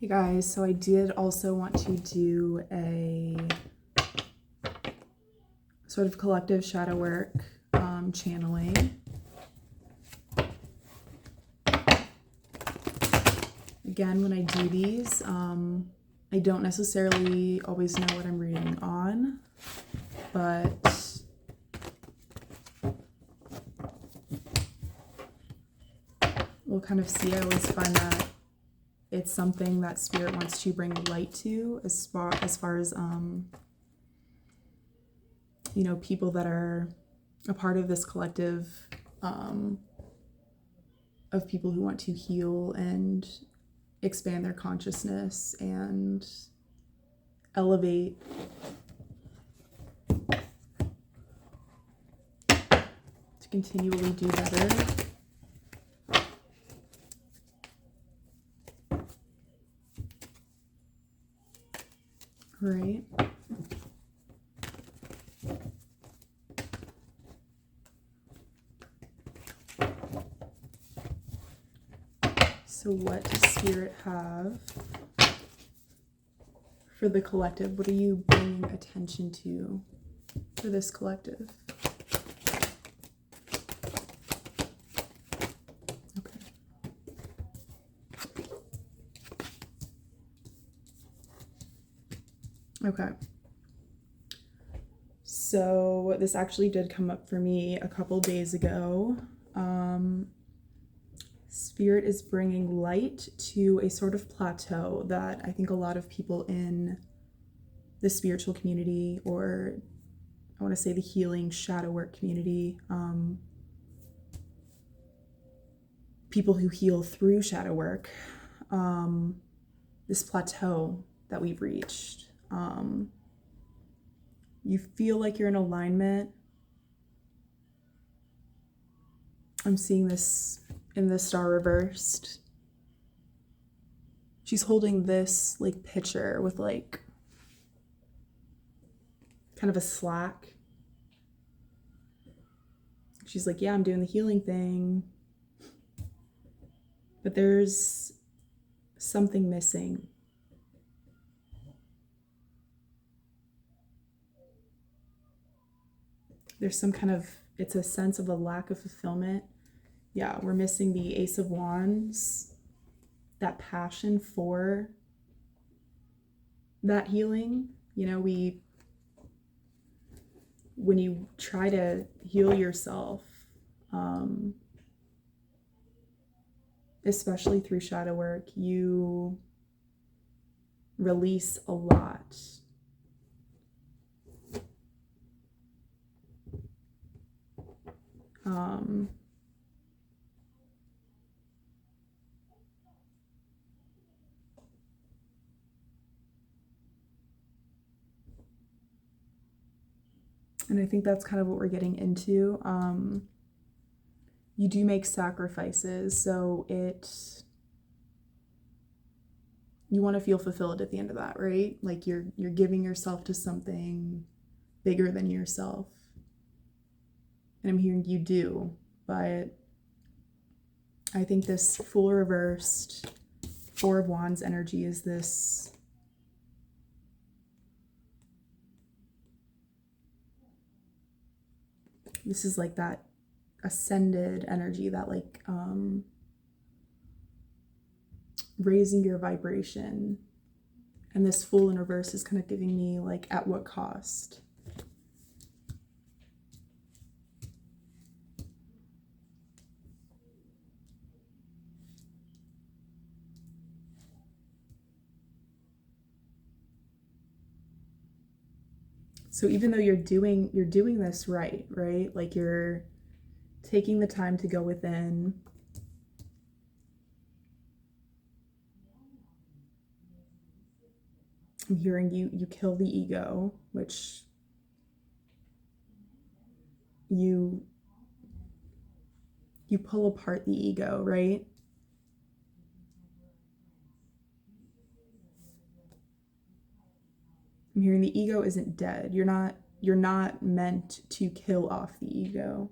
Hey guys, so I did also want to do a sort of collective shadow work channeling. Again, when I do these, I don't necessarily always know what I'm reading on, but we'll kind of see. I always find that it's something that Spirit wants to bring light to, as far as you know, people that are a part of this collective of people who want to heal and expand their consciousness and elevate to continually do better. Right. So what does Spirit have for the collective? What are you bringing attention to for this collective? Okay. So this actually did come up for me a couple days ago. Spirit is bringing light to a sort of plateau that I think a lot of people in the spiritual community, or I want to say the healing shadow work community, people who heal through shadow work, this plateau that we've reached. You feel like you're in alignment. I'm seeing this in the star reversed. She's holding this like pitcher with like kind of a slack. She's like, yeah, I'm doing the healing thing. But there's something missing. There's some kind of, it's a sense of a lack of fulfillment. Yeah, we're missing the Ace of Wands, that passion for that healing. You know, when you try to heal yourself, especially through shadow work, you release a lot. And I think that's kind of what we're getting into. You do make sacrifices, so you want to feel fulfilled at the end of that, right? Like you're giving yourself to something bigger than yourself. And I'm hearing you do, but I think this Fool reversed, Four of Wands energy is this is like that ascended energy, that like raising your vibration. And this Fool in reverse is kind of giving me like, at what cost? So even though you're doing this right? Like you're taking the time to go within. I'm hearing you kill the ego, which you pull apart the ego, right? I'm hearing the ego isn't dead. You're not meant to kill off the ego.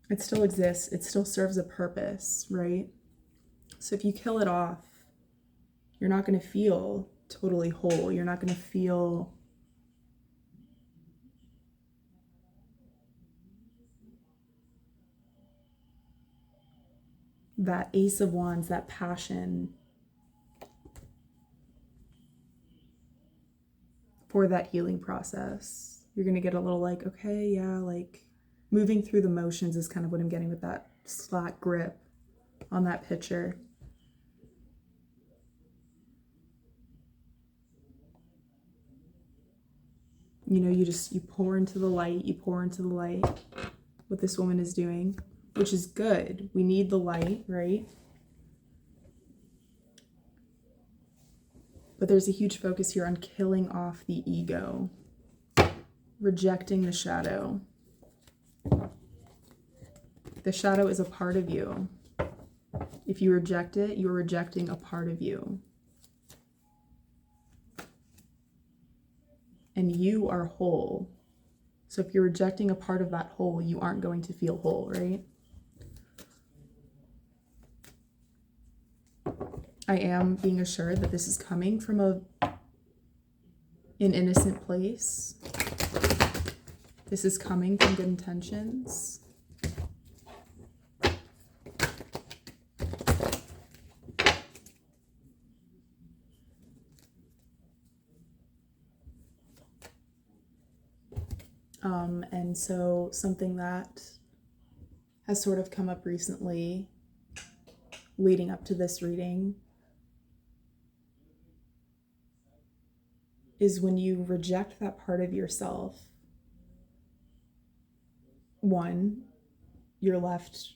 It still exists. It still serves a purpose, right? So if you kill it off, you're not going to feel totally whole. You're not going to feel that Ace of Wands, that passion for that healing process. You're going to get a little like, okay, yeah, like moving through the motions is kind of what I'm getting with that slack grip on that picture. You know, you pour into the light, what this woman is doing, which is good. We need the light, right? But there's a huge focus here on killing off the ego, rejecting the shadow. The shadow is a part of you. If you reject it, you're rejecting a part of you. And you are whole. So if you're rejecting a part of that whole, you aren't going to feel whole, right? I am being assured that this is coming from an innocent place. This is coming from good intentions. And so something that has sort of come up recently leading up to this reading is when you reject that part of yourself, one, you're left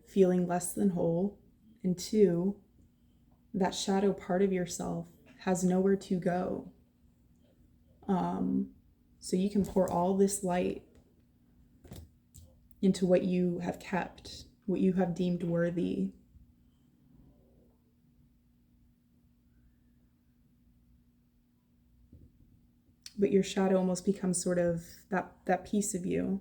feeling less than whole, and two, that shadow part of yourself has nowhere to go. So you can pour all this light into what you have kept, what you have deemed worthy. But your shadow almost becomes sort of that piece of you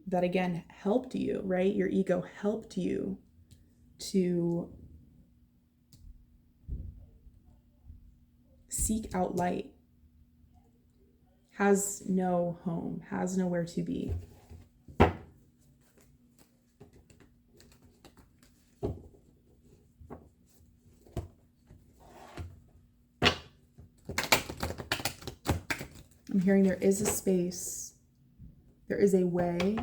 that, again, helped you, right? Your ego helped you to seek out light, has no home, has nowhere to be. I'm hearing there is a space, there is a way,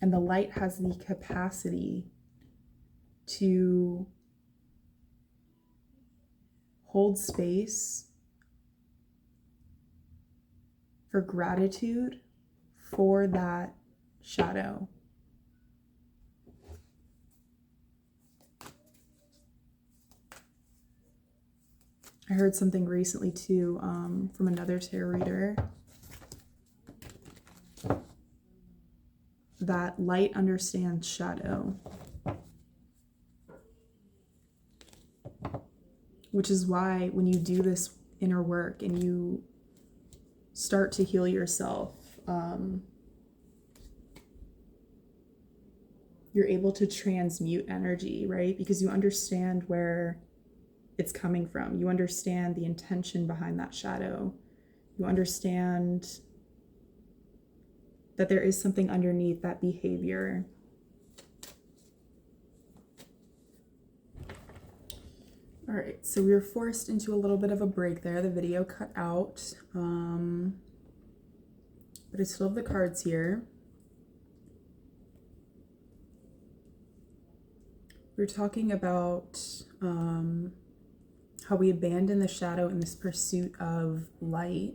and the light has the capacity to hold space for gratitude for that shadow. I heard something recently too from another tarot reader that light understands shadow, which is why when you do this inner work and you start to heal yourself, you're able to transmute energy, right? Because you understand where it's coming from. You understand the intention behind that shadow. You understand that there is something underneath that behavior. All right, so we were forced into a little bit of a break there. The video cut out, but I still have the cards here. We're talking about how we abandon the shadow in this pursuit of light,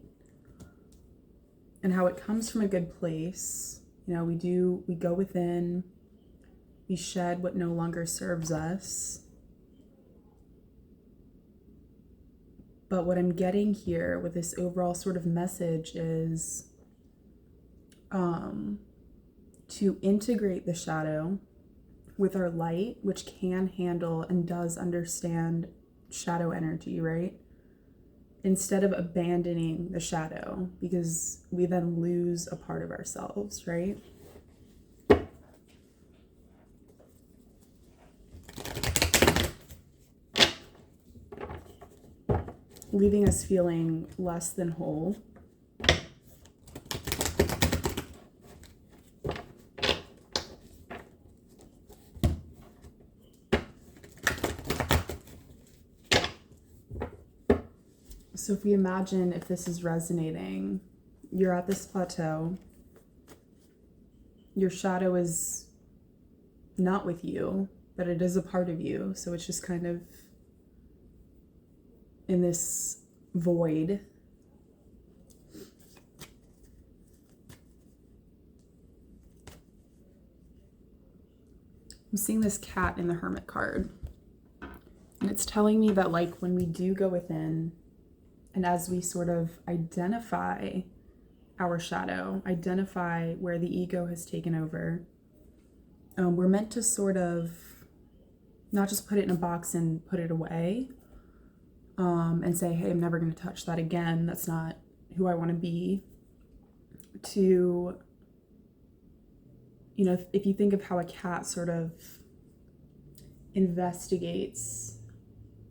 and how it comes from a good place. You know, we go within, we shed what no longer serves us. But what I'm getting here with this overall sort of message is to integrate the shadow with our light, which can handle and does understand shadow energy, right? Instead of abandoning the shadow, because we then lose a part of ourselves, right? leaving us feeling less than whole. So if we imagine, if this is resonating, you're at this plateau, your shadow is not with you, but it is a part of you. So it's just kind of in this void. I'm seeing this cat in the Hermit card. And it's telling me that, like, when we do go within, and as we sort of identify our shadow, identify where the ego has taken over, we're meant to sort of not just put it in a box and put it away, and say, hey, I'm never going to touch that again. That's not who I want to be. To, you know, if you think of how a cat sort of investigates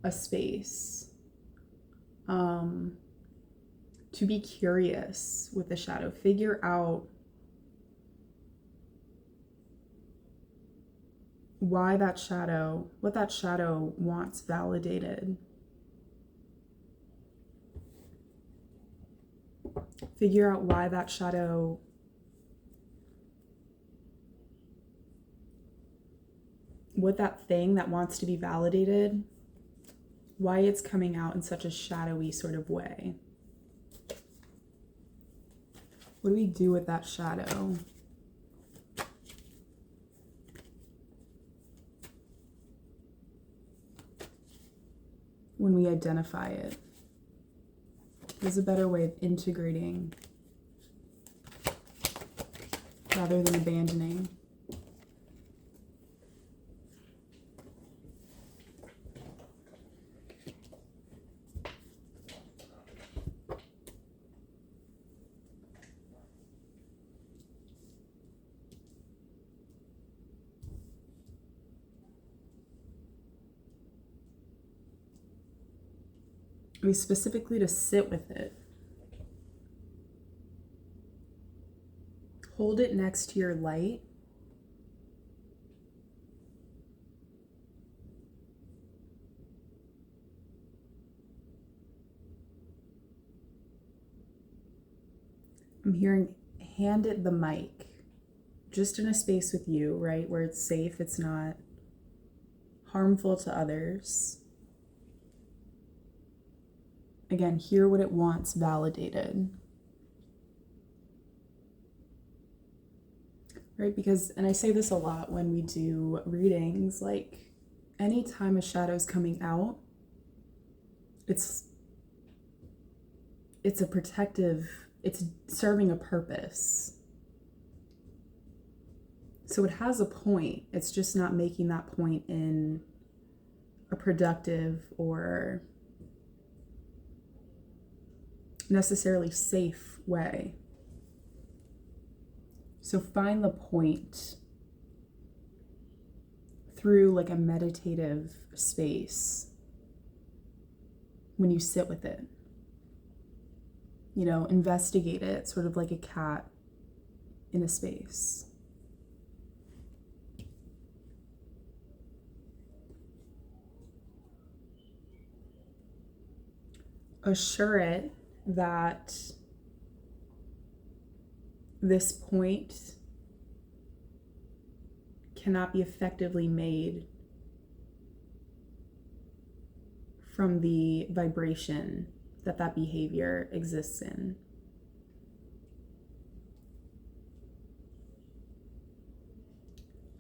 a space, to be curious with the shadow, figure out why that shadow, what that shadow wants validated. Figure out why that shadow what that thing that wants to be validated, why it's coming out in such a shadowy sort of way. What do we do with that shadow? When we identify it. There's a better way of integrating rather than abandoning. We specifically to sit with it. Hold it next to your light. I'm hearing hand it the mic, just in a space with you, right? Where it's safe, it's not harmful to others. Again, hear what it wants validated. Right? Because, and I say this a lot when we do readings, like anytime a shadow's coming out, it's a protective, it's serving a purpose. So it has a point. It's just not making that point in a productive or necessarily safe way. So find the point through like a meditative space when you sit with it. You know, investigate it sort of like a cat in a space. Assure it that this point cannot be effectively made from the vibration that that behavior exists in.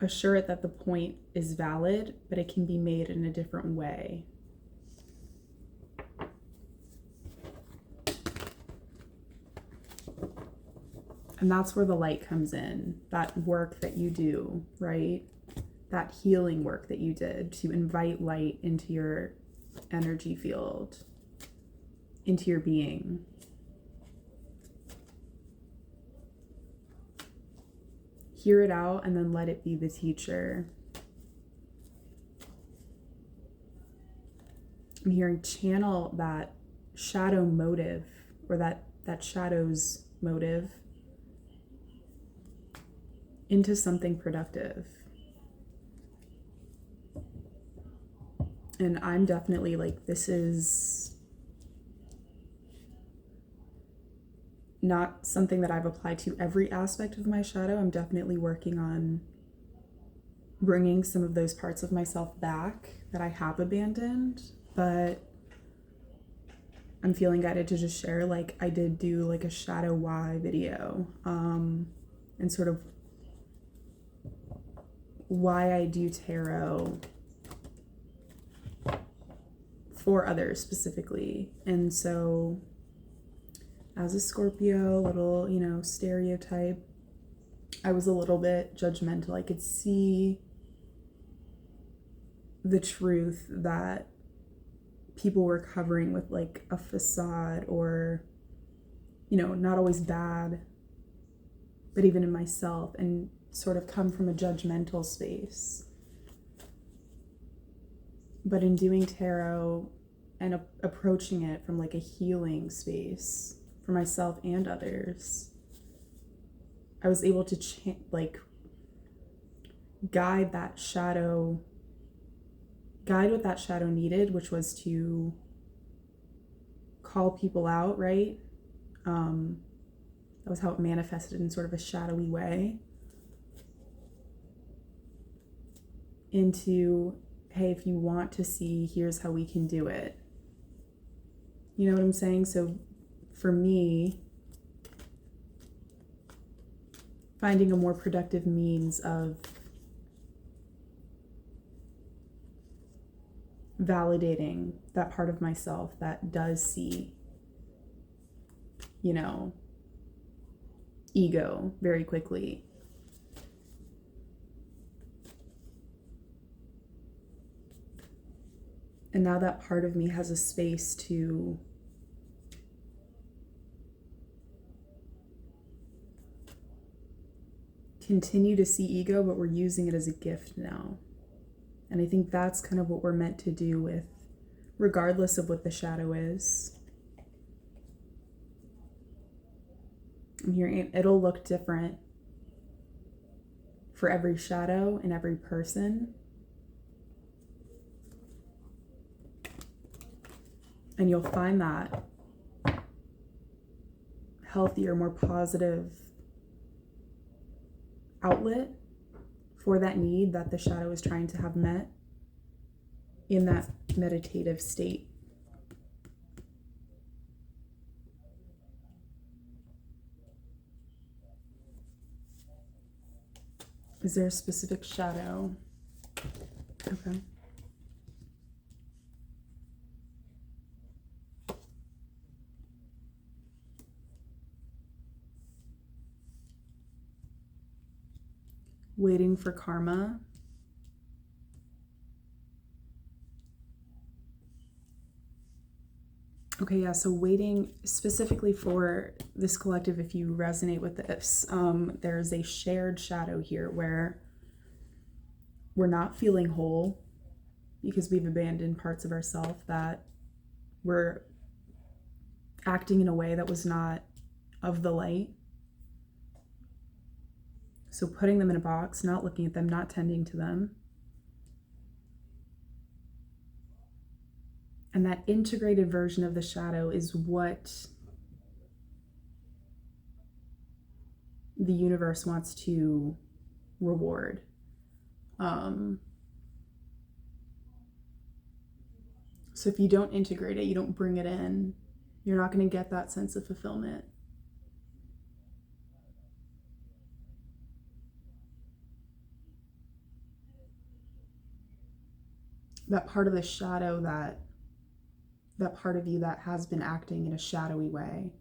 Assure it that the point is valid, but it can be made in a different way. And that's where the light comes in, that work that you do, right? That healing work that you did to invite light into your energy field, into your being. Hear it out and then let it be the teacher. I'm hearing channel that shadow motive, or that shadow's motive, into something productive. And I'm definitely like, this is not something that I've applied to every aspect of my shadow. I'm definitely working on bringing some of those parts of myself back that I have abandoned, but I'm feeling guided to just share, like, I did do like a shadow why video, and sort of why I do tarot for others specifically. And so as a Scorpio, little, stereotype, I was a little bit judgmental. I could see the truth that people were covering with like a facade, or, not always bad, but even in myself, and sort of come from a judgmental space. But in doing tarot and approaching it from like a healing space for myself and others, I was able to guide what that shadow needed, which was to call people out, right? That was how it manifested in sort of a shadowy way, into, hey, if you want to see, here's how we can do it. You know what I'm saying? So for me, finding a more productive means of validating that part of myself that does see, ego very quickly. And now that part of me has a space to continue to see ego, but we're using it as a gift now. And I think that's kind of what we're meant to do with, regardless of what the shadow is. I'm hearing it'll look different for every shadow and every person. And you'll find that healthier, more positive outlet for that need that the shadow is trying to have met in that meditative state. Is there a specific shadow? Okay. Waiting for karma. Okay, yeah, so waiting specifically for this collective, if you resonate with this, there's a shared shadow here where we're not feeling whole because we've abandoned parts of ourselves that were acting in a way that was not of the light. So putting them in a box, not looking at them, not tending to them. And that integrated version of the shadow is what the universe wants to reward. So if you don't integrate it, you don't bring it in, you're not going to get that sense of fulfillment. That part of the shadow, that part of you that has been acting in a shadowy way.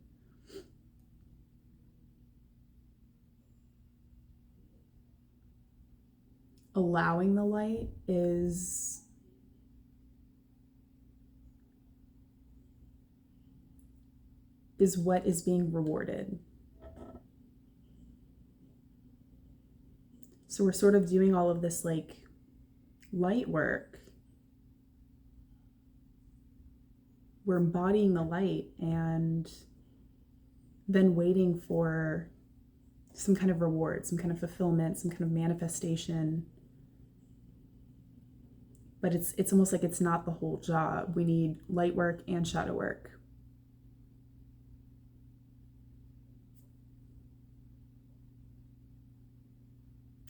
Allowing the light is what is being rewarded. So we're sort of doing all of this like light work we're embodying the light and then waiting for some kind of reward, some kind of fulfillment, some kind of manifestation. But it's almost like it's not the whole job. We need light work and shadow work.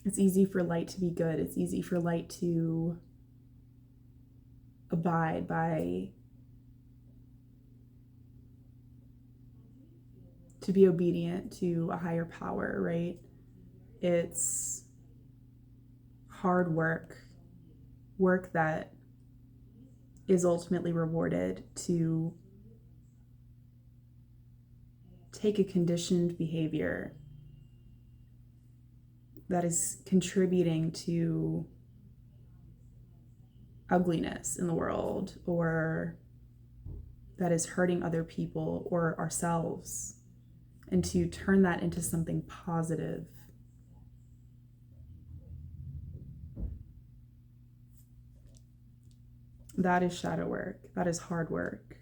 It's easy for light to be good. It's easy for light to abide by, to be obedient to a higher power, right? It's hard work that is ultimately rewarded, to take a conditioned behavior that is contributing to ugliness in the world, or that is hurting other people or ourselves, and to turn that into something positive. That is shadow work. That is hard work.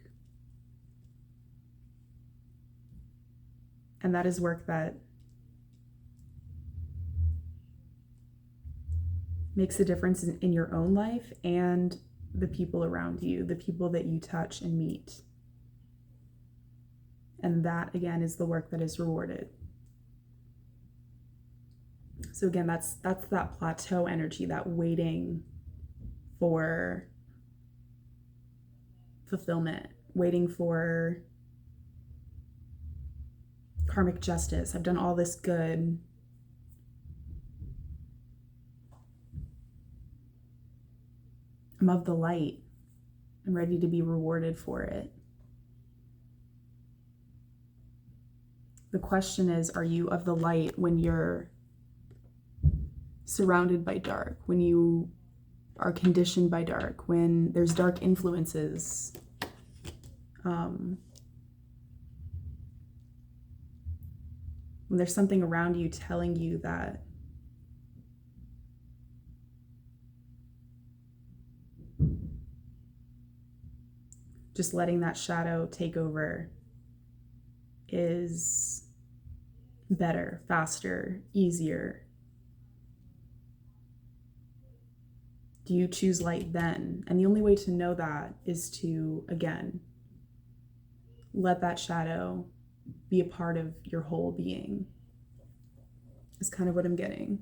And that is work that makes a difference in your own life and the people around you, the people that you touch and meet. And that, again, is the work that is rewarded. So again, that's that plateau energy, that waiting for fulfillment, waiting for karmic justice. I've done all this good. I'm of the light. I'm ready to be rewarded for it. The question is, are you of the light when you're surrounded by dark, when you are conditioned by dark, when there's dark influences? When there's something around you telling you that just letting that shadow take over is better, faster, easier. Do you choose light then? And the only way to know that is to, again, let that shadow be a part of your whole being, is kind of what I'm getting.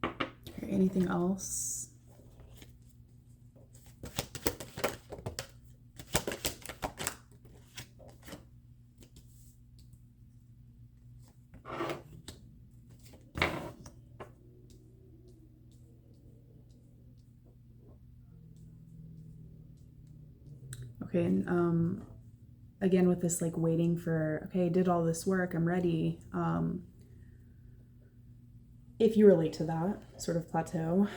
Okay, anything else? Okay, and again, with this like waiting for, okay, I did all this work, I'm ready. If you relate to that sort of plateau,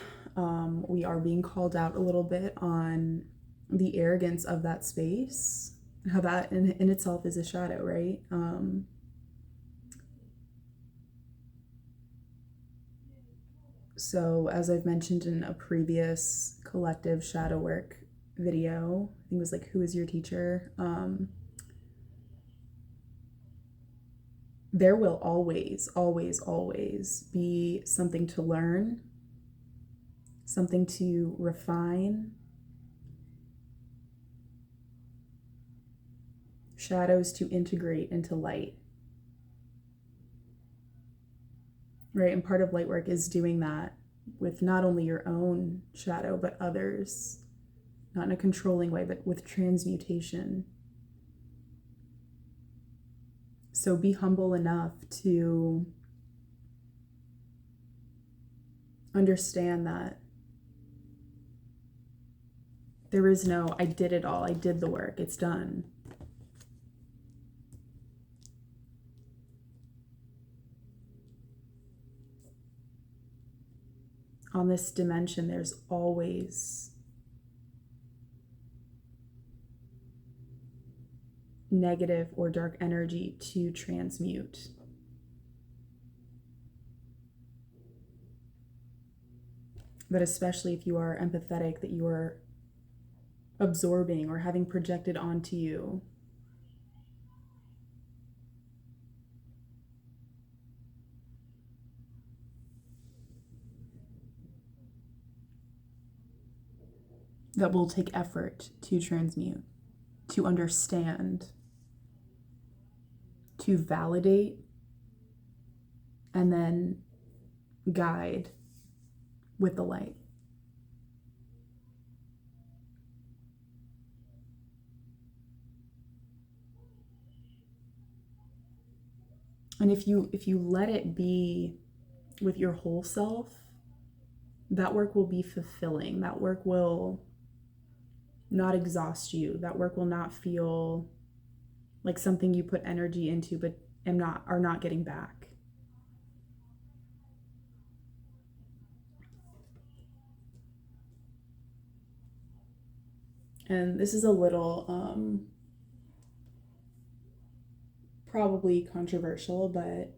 we are being called out a little bit on the arrogance of that space, how that in itself is a shadow, right? So as I've mentioned in a previous collective shadow work video, I think it was like, who is your teacher? There will always, always, always be something to learn, something to refine, shadows to integrate into light. Right? And part of light work is doing that with not only your own shadow, but others. Not in a controlling way, but with transmutation. So be humble enough to understand that there is no, I did it all, I did the work, it's done. On this dimension, there's always negative or dark energy to transmute. but especially if you are empathetic, that you are absorbing or having projected onto you. That will take effort to transmute, to understand, to validate, and then guide with the light. And if you let it be with your whole self, that work will be fulfilling. That work will not exhaust you. That work will not feel like something you put energy into but are not getting back. And this is a little probably controversial, but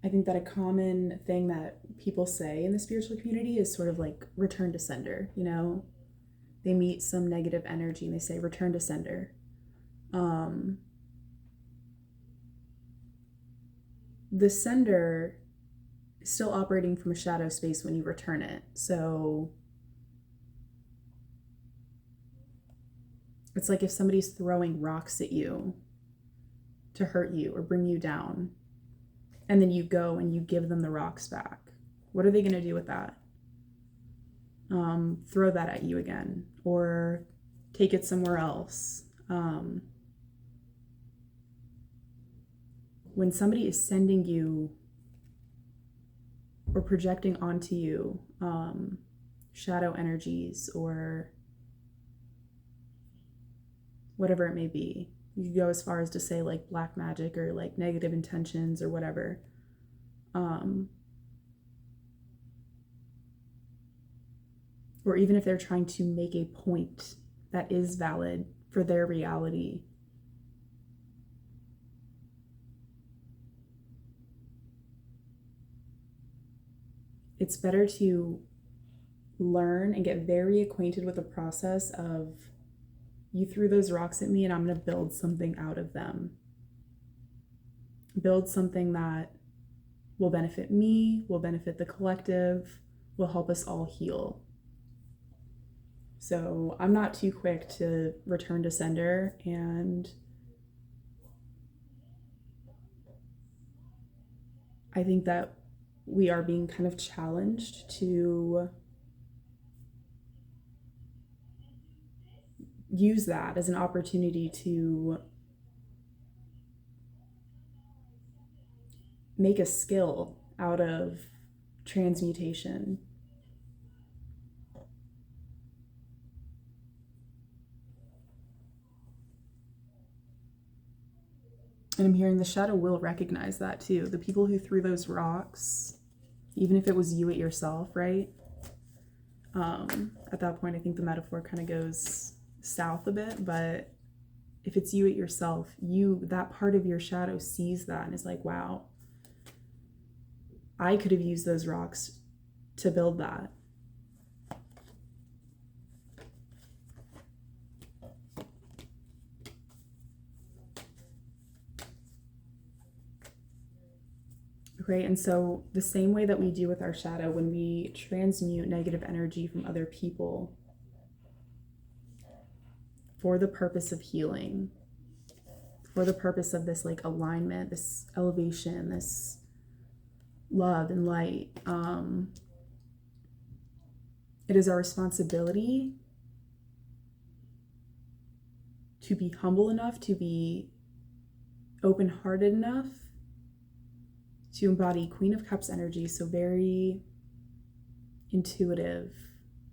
I think that a common thing that people say in the spiritual community is sort of like return to sender. You know, they meet some negative energy and they say return to sender. The sender is still operating from a shadow space when you return it. So it's like if somebody's throwing rocks at you to hurt you or bring you down, and then you go and you give them the rocks back. What are they going to do with that? Throw that at you again, or take it somewhere else. When somebody is sending you or projecting onto you shadow energies or whatever it may be, you could go as far as to say like black magic or like negative intentions or whatever. Or even if they're trying to make a point that is valid for their reality, it's better to learn and get very acquainted with the process of, you threw those rocks at me and I'm going to build something out of them. Build something that will benefit me, will benefit the collective, will help us all heal. So I'm not too quick to return to sender, and I think that we are being kind of challenged to use that as an opportunity to make a skill out of transmutation. And I'm hearing the shadow will recognize that too. The people who threw those rocks, even if it was you at yourself, right? At that point, I think the metaphor kind of goes south a bit, but if it's you at yourself, that part of your shadow sees that and is like, wow, I could have used those rocks to build that. Right, and so the same way that we do with our shadow when we transmute negative energy from other people for the purpose of healing, for the purpose of this like alignment, this elevation, this love and light, it is our responsibility to be humble enough, to be open-hearted enough to embody Queen of Cups energy, so very intuitive.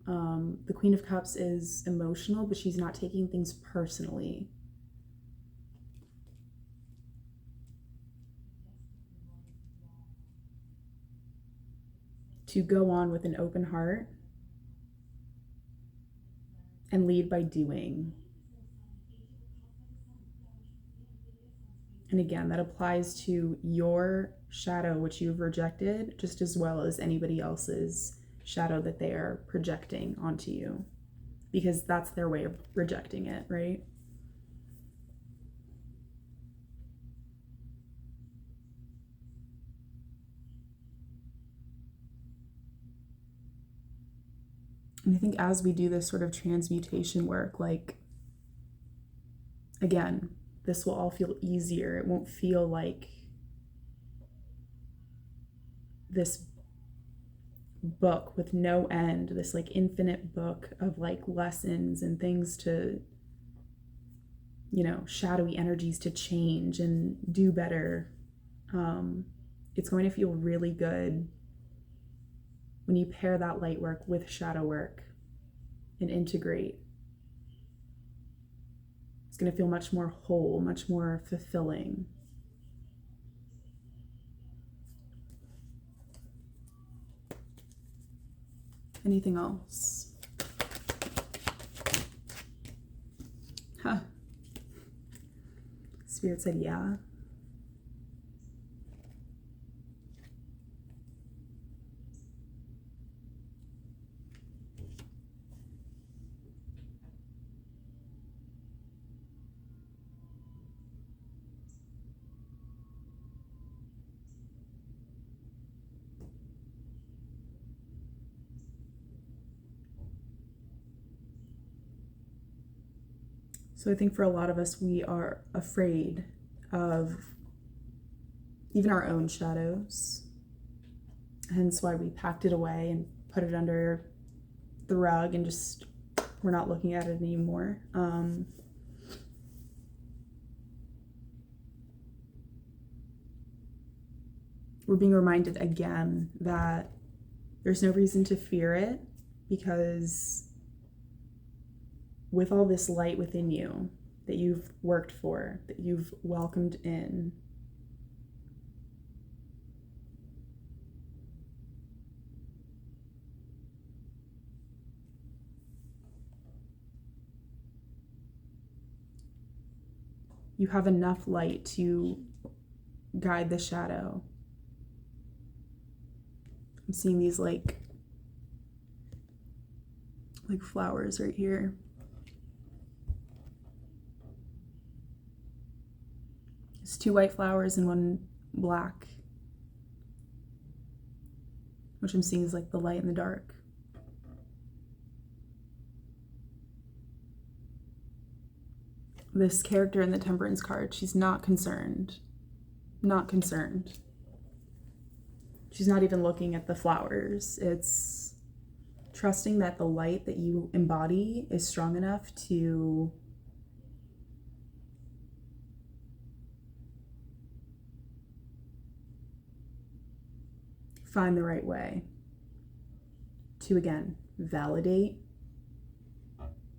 The Queen of Cups is emotional, but she's not taking things personally. To go on with an open heart and lead by doing. And again, that applies to your shadow, which you've rejected, just as well as anybody else's shadow that they are projecting onto you, because that's their way of rejecting it, right? And I think as we do this sort of transmutation work, like, again, this will all feel easier. It won't feel like this book with no end, this like infinite book of like lessons and things to, you know, shadowy energies to change and do better. It's going to feel really good when you pair that light work with shadow work and integrate. It's going to feel much more whole, much more fulfilling. Anything else? Huh. Spirit said, yeah. So I think for a lot of us, we are afraid of even our own shadows. Hence why we packed it away and put it under the rug and just, we're not looking at it anymore. We're being reminded again that there's no reason to fear it, because with all this light within you that you've worked for, that you've welcomed in, you have enough light to guide the shadow. I'm seeing these like flowers right here. It's 2 white flowers and 1 black, which I'm seeing is like the light and the dark. This character in the Temperance card, she's not concerned. Not concerned. She's not even looking at the flowers. It's trusting that the light that you embody is strong enough to find the right way to, again, validate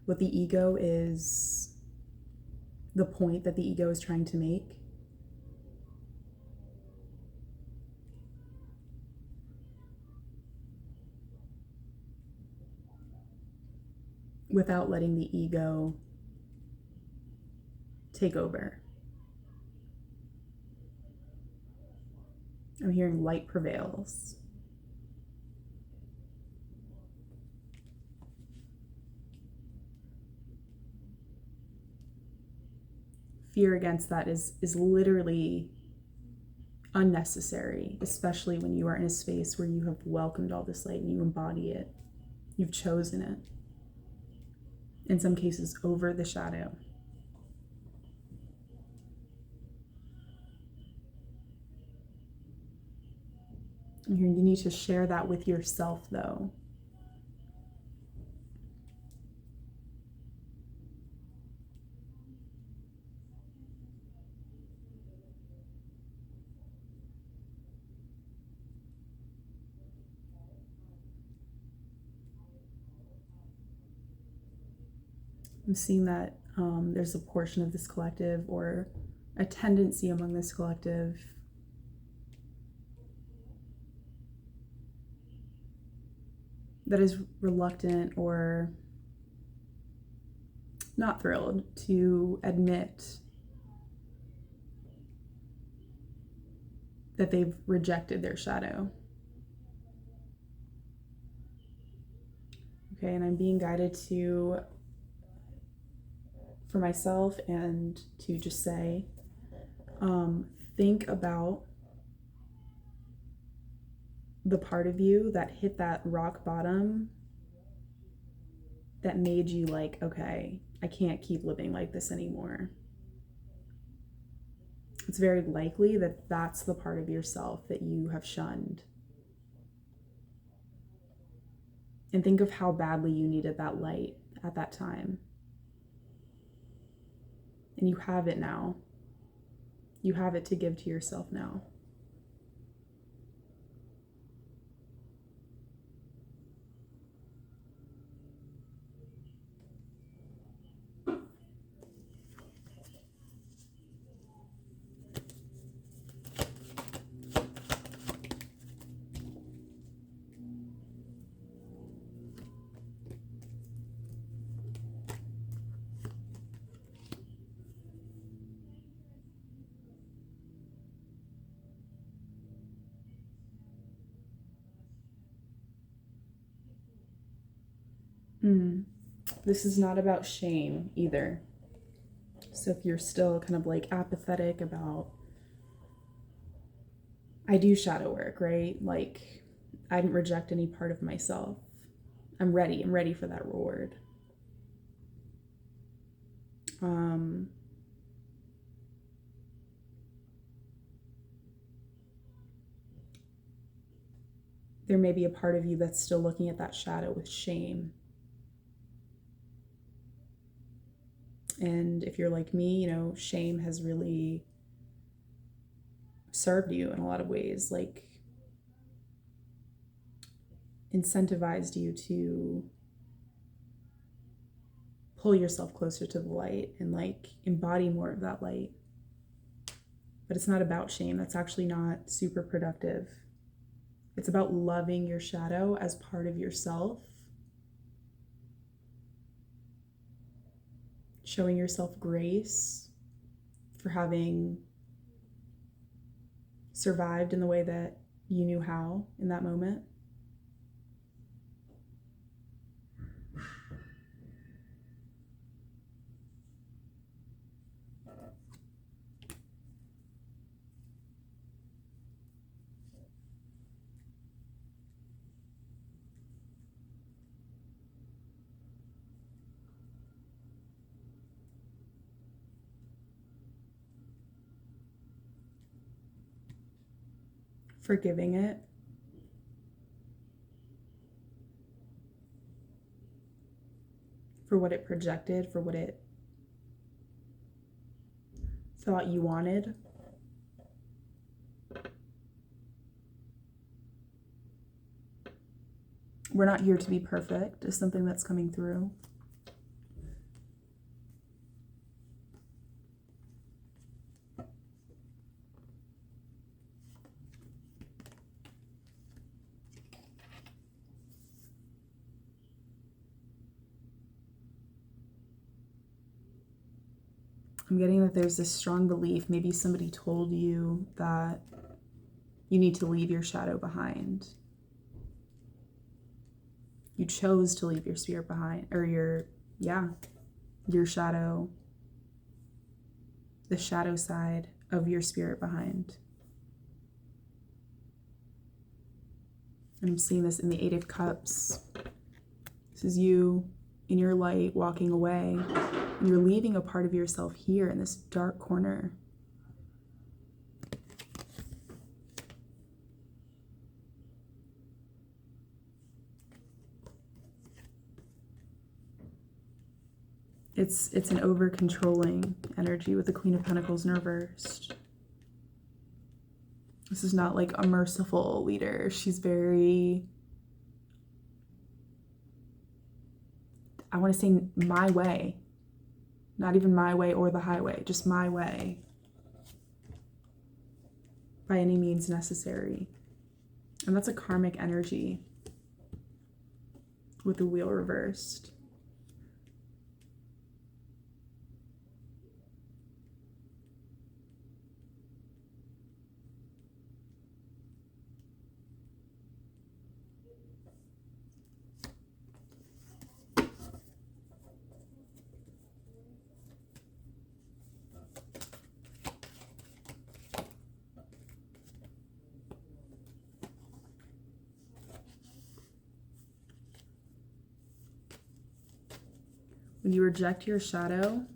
what the ego is, the point that the ego is trying to make. Without letting the ego take over. I'm hearing light prevails. Fear against that is literally unnecessary, especially when you are in a space where you have welcomed all this light and you embody it. You've chosen it. In some cases, over the shadow. And here you need to share that with yourself, though. I'm seeing that there's a portion of this collective, or a tendency among this collective, that is reluctant or not thrilled to admit that they've rejected their shadow. Okay, and I'm being guided to, for myself, and to just say, think about the part of you that hit that rock bottom that made you like, okay, I can't keep living like this anymore. It's very likely that that's the part of yourself that you have shunned. And think of how badly you needed that light at that time. And you have it now. You have it to give to yourself now. This is not about shame either. So if you're still kind of like apathetic about, I do shadow work, right? Like, I didn't reject any part of myself. I'm ready for that reward. There may be a part of you that's still looking at that shadow with shame. And if you're like me, you know, shame has really served you in a lot of ways, like incentivized you to pull yourself closer to the light and like embody more of that light. But it's not about shame. That's actually not super productive. It's about loving your shadow as part of yourself, showing yourself grace for having survived in the way that you knew how in that moment. Forgiving it. For what it projected, for what it thought you wanted. We're not here to be perfect is something that's coming through. I'm getting that there's this strong belief, maybe somebody told you that you need to leave your shadow behind. You chose to leave your spirit behind, or your shadow, the shadow side of your spirit behind. And I'm seeing this in the Eight of Cups. This is you in your light walking away. And you're leaving a part of yourself here in this dark corner. It's an over-controlling energy with the Queen of Pentacles in reversed. This is not like a merciful leader. She's very, I want to say my way. Not even my way or the highway, just my way. By any means necessary. And that's a karmic energy with the wheel reversed. When you reject your shadow,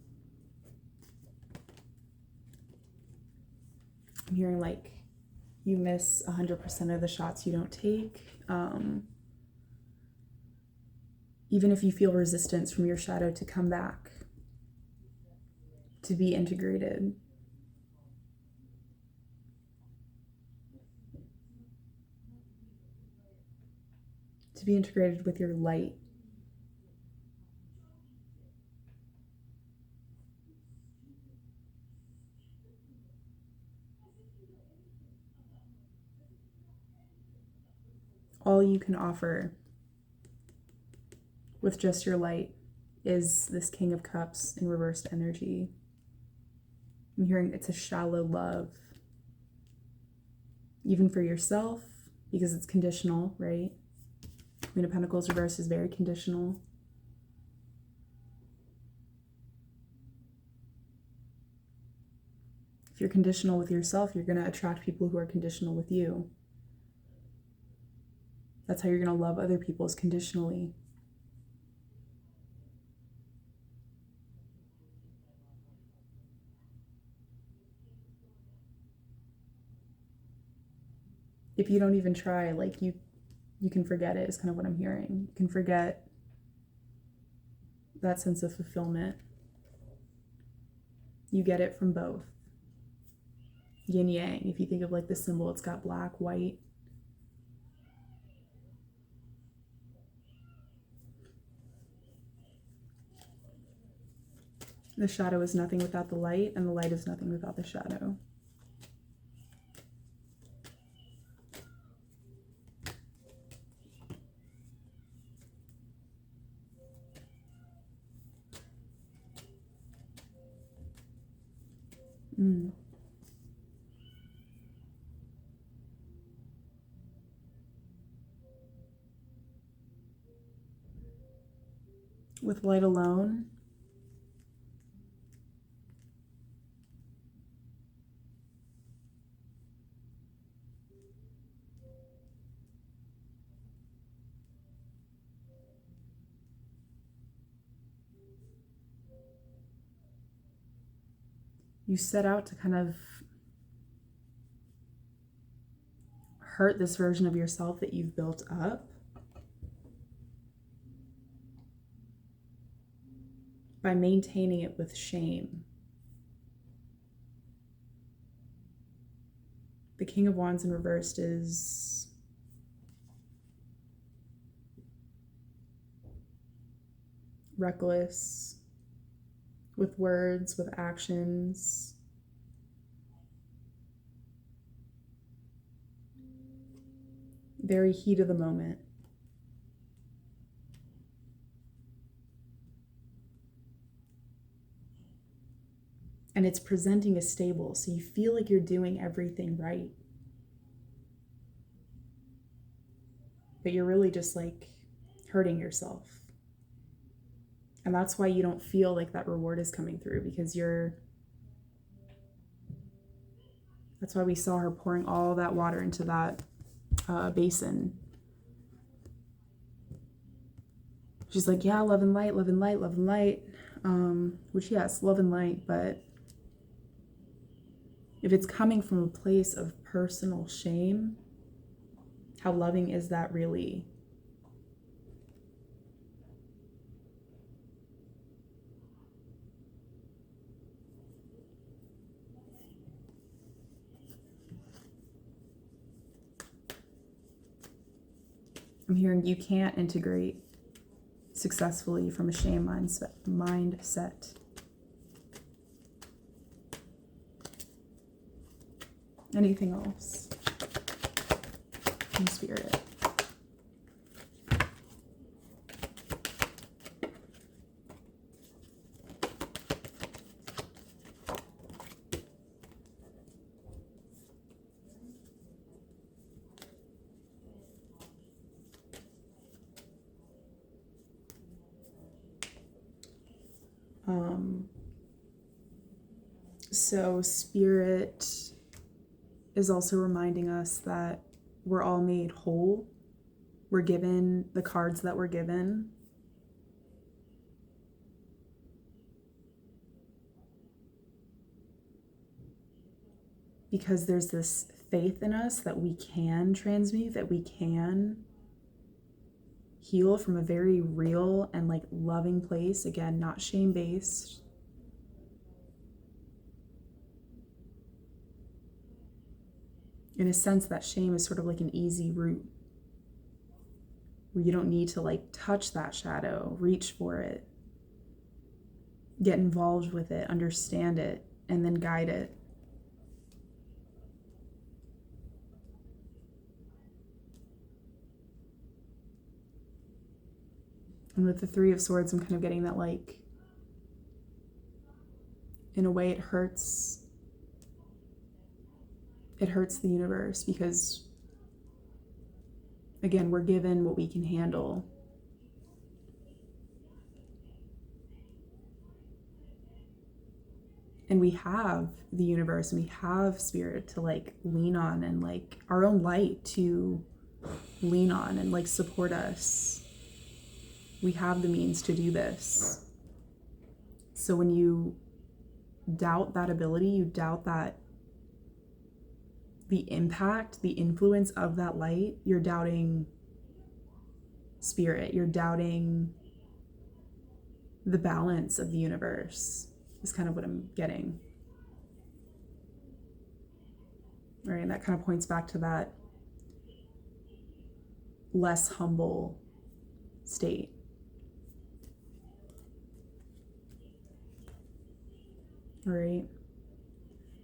I'm hearing like you miss 100% of the shots you don't take. Even if you feel resistance from your shadow to come back, to be integrated. To be integrated with your light. All you can offer with just your light is this King of Cups in reversed energy. I'm hearing it's a shallow love. Even for yourself, because it's conditional, right? Queen of Pentacles reverse is very conditional. If you're conditional with yourself, you're going to attract people who are conditional with you. That's how you're going to love other people, is conditionally. If you don't even try, like you can forget it, is kind of what I'm hearing. You can forget that sense of fulfillment. You get it from both. Yin yang, if you think of like the symbol, it's got black, white. The shadow is nothing without the light, and the light is nothing without the shadow. With light alone, you set out to kind of hurt this version of yourself that you've built up by maintaining it with shame. The King of Wands in reversed is reckless with words, with actions. Very heat of the moment. And it's presenting as stable, so you feel like you're doing everything right. But you're really just like hurting yourself. And that's why you don't feel like that reward is coming through, because that's why we saw her pouring all that water into that basin. She's like, yeah, love and light, love and light, love and light. Which, yes, love and light, but if it's coming from a place of personal shame, how loving is that really? I'm hearing you can't integrate successfully from a shame mindset. Anything else in spirit? So spirit is also reminding us that we're all made whole. We're given the cards that we're given. because there's this faith in us that we can transmute, that we can heal from a very real and like loving place. Again, not shame-based. In a sense, that shame is sort of like an easy route where you don't need to like touch that shadow, reach for it, get involved with it, understand it, and then guide it. And with the Three of Swords, I'm kind of getting that like, in a way it hurts the universe because, again, we're given what we can handle. And we have the universe and we have spirit to like lean on, and like our own light to lean on and like support us. We have the means to do this. So when you doubt that ability, you doubt that the impact, the influence of that light, you're doubting spirit, you're doubting the balance of the universe, is kind of what I'm getting. All right, and that kind of points back to that less humble state. All right.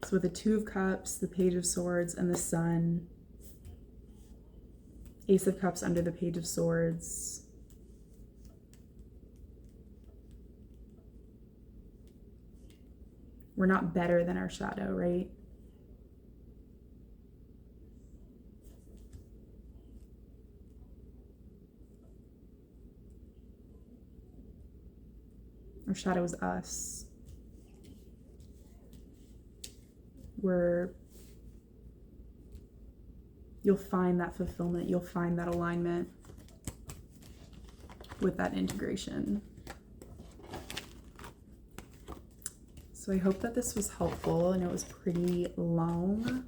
So with the Two of Cups, the Page of Swords, and the Sun, Ace of Cups under the Page of Swords. We're not better than our shadow, right? Our shadow is us. You'll find that fulfillment, you'll find that alignment with that integration. So I hope that this was helpful. I know it was pretty long.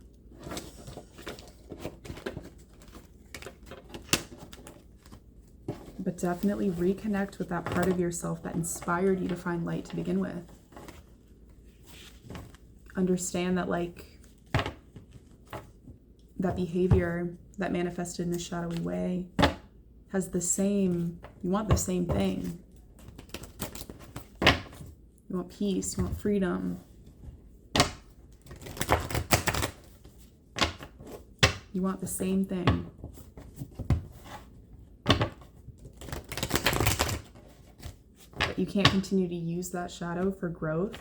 But definitely reconnect with that part of yourself that inspired you to find light to begin with. Understand that like that behavior that manifested in a shadowy way has the same, you want the same thing. You want peace, you want freedom. You want the same thing. But you can't continue to use that shadow for growth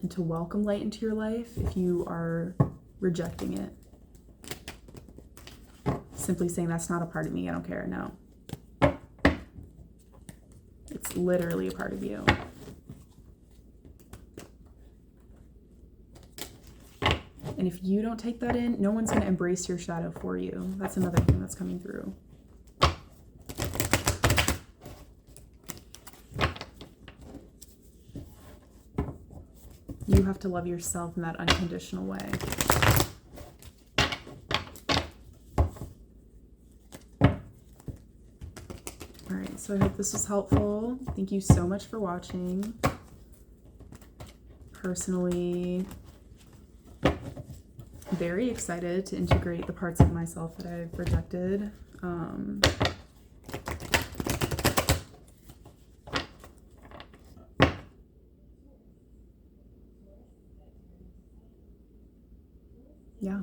and to welcome light into your life if you are rejecting it. Simply saying that's not a part of me, I don't care. No. It's literally a part of you. And if you don't take that in, no one's going to embrace your shadow for you. That's another thing that's coming through. You have to love yourself in that unconditional way. All right, so I hope this was helpful. Thank you so much for watching. Personally, very excited to integrate the parts of myself that I've rejected. Yeah.